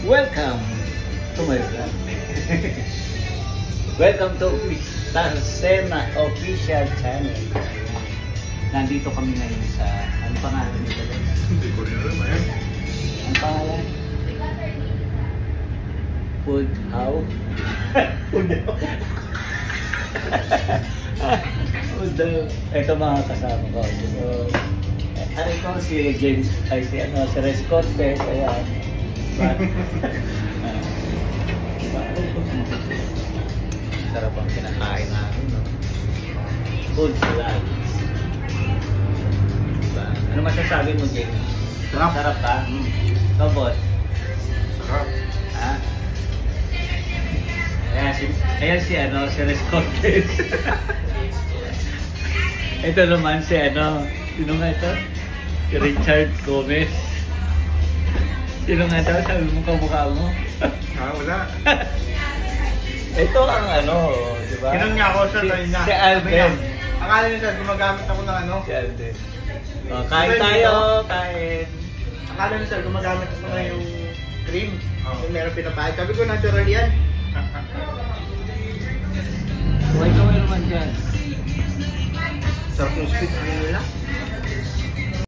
Welcome to my vlog. Welcome to Tarsena Official Channel. Nandito kami ngayon sa, ano pangalan nito? Hindi ko rin alam eh. Ang pangalan? Food House. Food House. Ito mga kasama ko. So, ano ko si James, ay si Res Cortez, ayan. Sarap ang kinakain natin, no? Food salad. Diba? Ano masasabi mo, James? Sarap. Sarap ka? Ikaw, boss? Sarap. Ha? Ayan si Res Cortez. Ito naman si sino nga ito? Si Richard Gomez. Sino nga ito? Sabi mo kamukha mo. Wala. Ito ang di ba? Kinang niya ako, sir, tayo niya. Si Alden. Akala niyo, sir, gumagamit ako ng Si Alden. Kain tayo, kain. Akala niyo, sir, gumagamit ako ng yung cream. Yung meron pinapahit. Sabi ko, natural yan. Kaway-kaway naman dyan. Sarap yung sweet cream nila.